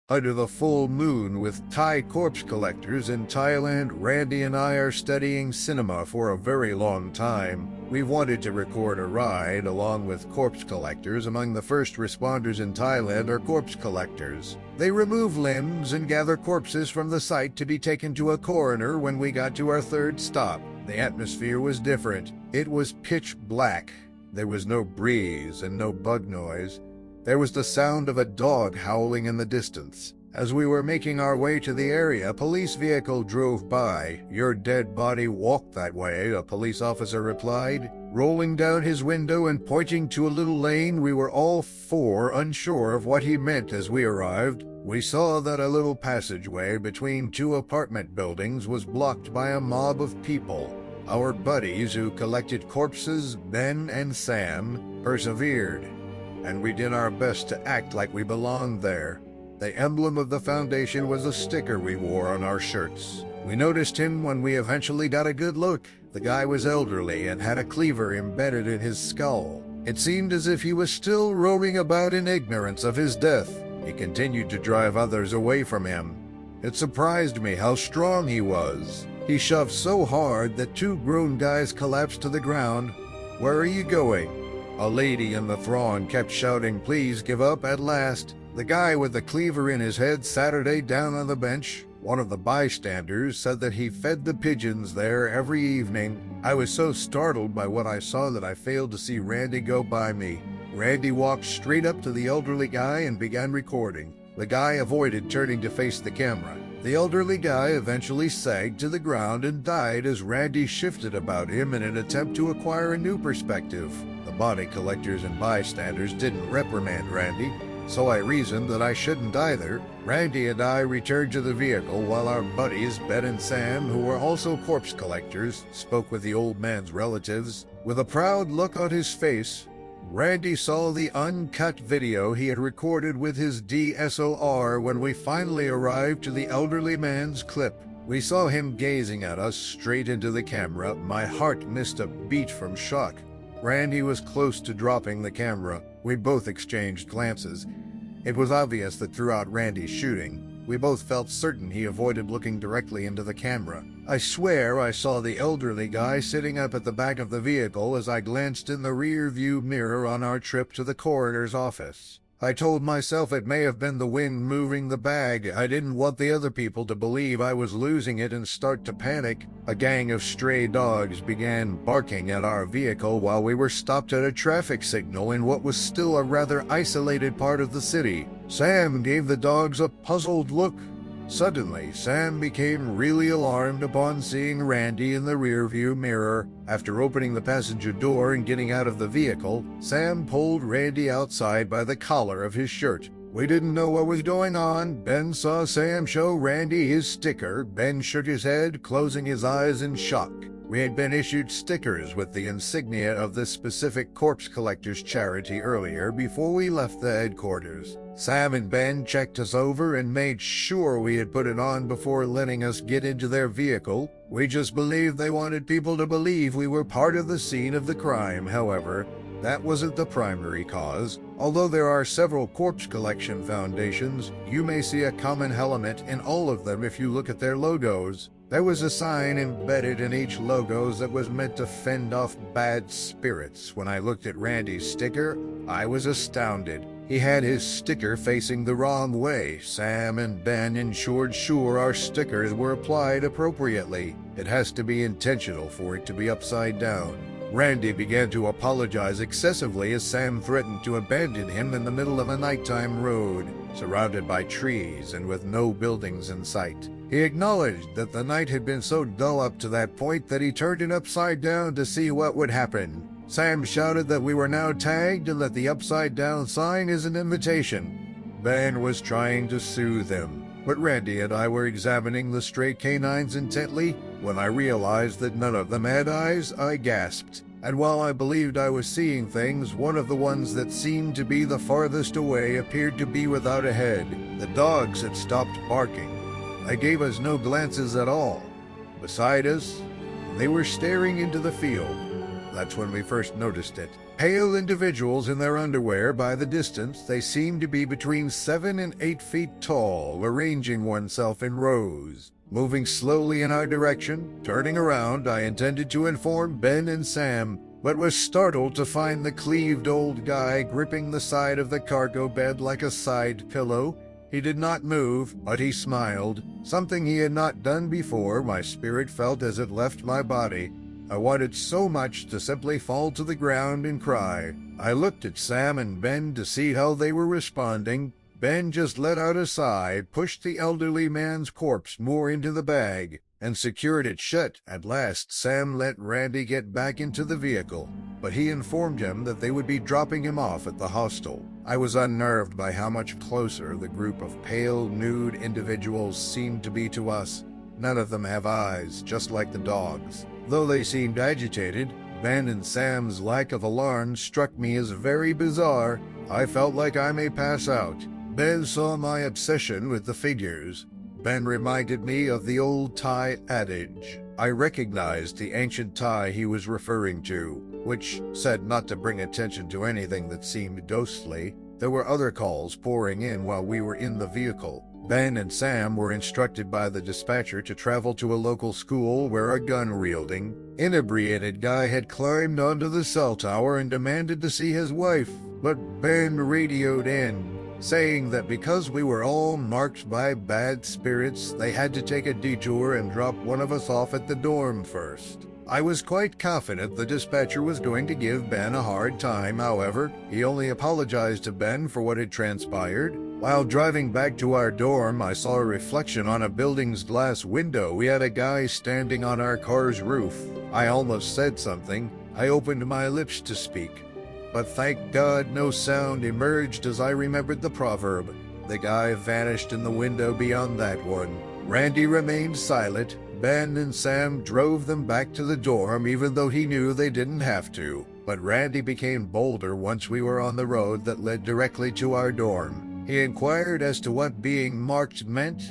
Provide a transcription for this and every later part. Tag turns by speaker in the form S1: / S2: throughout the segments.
S1: Under the full moon with Thai corpse collectors in Thailand, Randy and I are studying cinema for a very long time. We wanted to record a ride along with corpse collectors. Among the first responders in Thailand are corpse collectors. They remove limbs and gather corpses from the site to be taken to a coroner when we got to our third stop. The atmosphere was different. It was pitch black. There was no breeze and no bug noise. There was the sound of a dog howling in the distance. As we were making our way to the area, a police vehicle drove by. "Your dead body walked that way," a police officer replied. Rolling down his window and pointing to a little lane, we were all four unsure of what he meant. As we arrived, we saw that a little passageway between two apartment buildings was blocked by a mob of people. Our buddies who collected corpses, Ben and Sam, persevered, and we did our best to act like we belonged there. The emblem of the foundation was a sticker we wore on our shirts. We noticed him when we eventually got a good look. The guy was elderly and had a cleaver embedded in his skull. It seemed as if he was still roaming about in ignorance of his death. He continued to drive others away from him. It surprised me how strong he was. He shoved so hard that two grown guys collapsed to the ground. "Where are you going?" A lady in the throng kept shouting, "Please give up." At last, the guy with the cleaver in his head Saturday down on the bench. One of the bystanders said that he fed the pigeons there every evening. I was so startled by what I saw that I failed to see Randy go by me. Randy walked straight up to the elderly guy and began recording. The guy avoided turning to face the camera. The elderly guy eventually sagged to the ground and died as Randy shifted about him in an attempt to acquire a new perspective. The body collectors and bystanders didn't reprimand Randy, so I reasoned that I shouldn't either. Randy and I returned to the vehicle while our buddies, Ben and Sam, who were also corpse collectors, spoke with the old man's relatives. With a proud look on his face, Randy saw the uncut video he had recorded with his DSLR when we finally arrived to the elderly man's clip. We saw him gazing at us straight into the camera. My heart missed a beat from shock. Randy was close to dropping the camera. We both exchanged glances. It was obvious that throughout Randy's shooting, we both felt certain he avoided looking directly into the camera. I swear I saw the elderly guy sitting up at the back of the vehicle as I glanced in the rear view mirror on our trip to the coroner's office. I told myself it may have been the wind moving the bag. I didn't want the other people to believe I was losing it and start to panic. A gang of stray dogs began barking at our vehicle while we were stopped at a traffic signal in what was still a rather isolated part of the city. Sam gave the dogs a puzzled look. Suddenly, Sam became really alarmed upon seeing Randy in the rearview mirror. After opening the passenger door and getting out of the vehicle, Sam pulled Randy outside by the collar of his shirt. We didn't know what was going on. Ben saw Sam show Randy his sticker. Ben shook his head, closing his eyes in shock. We had been issued stickers with the insignia of this specific corpse collectors charity earlier before we left the headquarters. Sam and Ben checked us over and made sure we had put it on before letting us get into their vehicle. We just believed they wanted people to believe we were part of the scene of the crime. However, that wasn't the primary cause. Although there are several corpse collection foundations, you may see a common element in all of them if you look at their logos. There was a sign embedded in each logo that was meant to fend off bad spirits. When I looked at Randy's sticker, I was astounded. He had his sticker facing the wrong way. Sam and Ben ensured sure our stickers were applied appropriately. It has to be intentional for it to be upside down. Randy began to apologize excessively as Sam threatened to abandon him in the middle of a nighttime road, surrounded by trees and with no buildings in sight. He acknowledged that the night had been so dull up to that point that he turned it upside down to see what would happen. Sam shouted that we were now tagged and that the upside-down sign is an invitation. Ben was trying to soothe him, but Randy and I were examining the stray canines intently. When I realized that none of them had eyes, I gasped. And while I believed I was seeing things, one of the ones that seemed to be the farthest away appeared to be without a head. The dogs had stopped barking. They gave us no glances at all. Beside us, they were staring into the field. That's when we first noticed it. Pale individuals in their underwear. By the distance, they seemed to be between 7 and 8 feet tall, arranging oneself in rows. Moving slowly in our direction, turning around, I intended to inform Ben and Sam, but was startled to find the cleaved old guy gripping the side of the cargo bed like a side pillow. He did not move, but he smiled, something he had not done before. My spirit felt as it left my body. I wanted so much to simply fall to the ground and cry. I looked at Sam and Ben to see how they were responding. Ben just let out a sigh, pushed the elderly man's corpse more into the bag, and secured it shut. At last, Sam let Randy get back into the vehicle, but he informed him that they would be dropping him off at the hostel. I was unnerved by how much closer the group of pale, nude individuals seemed to be to us. None of them have eyes, just like the dogs. Though they seemed agitated, Ben and Sam's lack of alarm struck me as very bizarre. I felt like I may pass out. Ben saw my obsession with the figures. Ben reminded me of the old Thai adage. I recognized the ancient Thai he was referring to, which said not to bring attention to anything that seemed ghostly. There were other calls pouring in while we were in the vehicle. Ben and Sam were instructed by the dispatcher to travel to a local school where a gun-wielding, inebriated guy had climbed onto the cell tower and demanded to see his wife, but Ben radioed in, saying that because we were all marked by bad spirits, they had to take a detour and drop one of us off at the dorm first. I was quite confident the dispatcher was going to give Ben a hard time. However, he only apologized to Ben for what had transpired. While driving back to our dorm, I saw a reflection on a building's glass window. We had a guy standing on our car's roof. I almost said something. I opened my lips to speak, but thank God no sound emerged as I remembered the proverb. The guy vanished in the window beyond that one. Randy remained silent. Ben and Sam drove them back to the dorm even though he knew they didn't have to. But Randy became bolder once we were on the road that led directly to our dorm. He inquired as to what being marked meant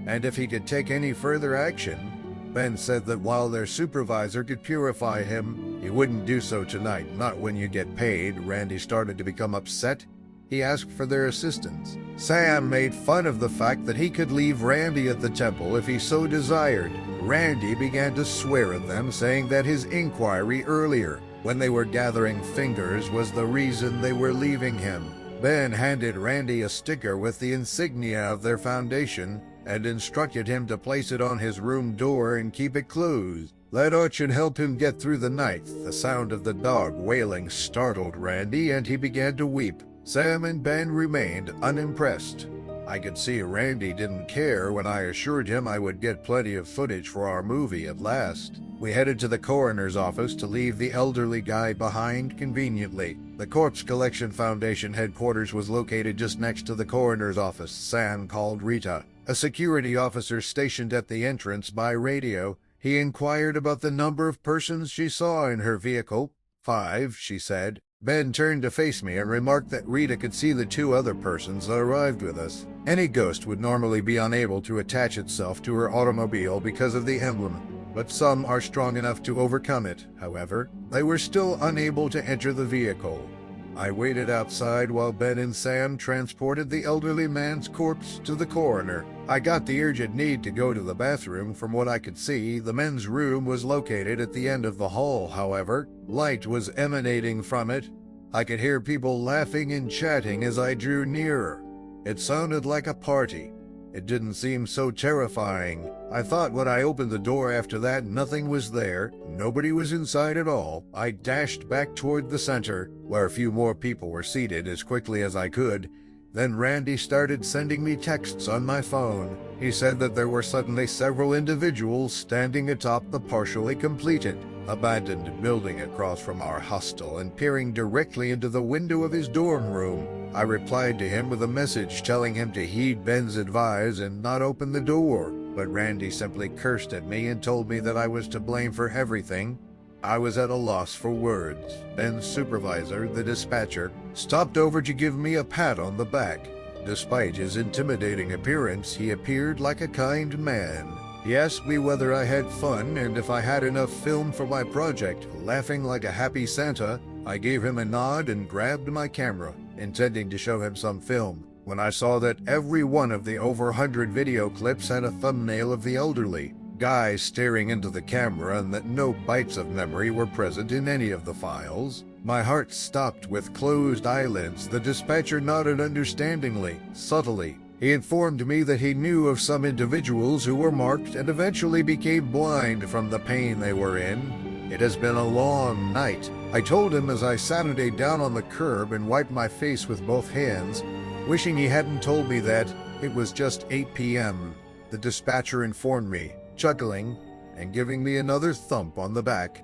S1: and if he could take any further action. Ben said that while their supervisor could purify him, he wouldn't do so tonight, not when you get paid. Randy started to become upset. He asked for their assistance. Sam made fun of the fact that he could leave Randy at the temple if he so desired. Randy began to swear at them, saying that his inquiry earlier, when they were gathering fingers, was the reason they were leaving him. Ben handed Randy a sticker with the insignia of their foundation and instructed him to place it on his room door and keep it closed. That should help him get through the night. The sound of the dog wailing startled Randy, and he began to weep. Sam and Ben remained unimpressed. I could see Randy didn't care when I assured him I would get plenty of footage for our movie at last. We headed to the coroner's office to leave the elderly guy behind conveniently. The Corpse Collection Foundation headquarters was located just next to the coroner's office. Sam called Rita, a security officer stationed at the entrance, by radio. He inquired about the number of persons she saw in her vehicle. 5, she said. Ben turned to face me and remarked that Rita could see the 2 other persons that arrived with us. Any ghost would normally be unable to attach itself to her automobile because of the emblem, but some are strong enough to overcome it. However, they were still unable to enter the vehicle. I waited outside while Ben and Sam transported the elderly man's corpse to the coroner. I got the urgent need to go to the bathroom. From what I could see, the men's room was located at the end of the hall. However, light was emanating from it. I could hear people laughing and chatting as I drew nearer. It sounded like a party. It didn't seem so terrifying. I thought when I opened the door after that, nothing was there. Nobody was inside at all. I dashed back toward the center, where a few more people were seated, as quickly as I could. Then Randy started sending me texts on my phone. He said that there were suddenly several individuals standing atop the partially completed, abandoned building across from our hostel and peering directly into the window of his dorm room. I replied to him with a message telling him to heed Ben's advice and not open the door, but Randy simply cursed at me and told me that I was to blame for everything. I was at a loss for words. Ben's supervisor, the dispatcher, stopped over to give me a pat on the back. Despite his intimidating appearance, he appeared like a kind man. He asked me whether I had fun and if I had enough film for my project. Laughing like a happy Santa, I gave him a nod and grabbed my camera, intending to show him some film, when I saw that every one of the over 100 video clips had a thumbnail of the elderly guy staring into the camera and that no bites of memory were present in any of the files. My heart stopped with closed eyelids. The dispatcher nodded understandingly, subtly. He informed me that he knew of some individuals who were marked and eventually became blind from the pain they were in. It has been a long night, I told him as I Saturday down on the curb and wiped my face with both hands, wishing he hadn't told me that it was just 8 p.m. The dispatcher informed me, chuckling and giving me another thump on the back.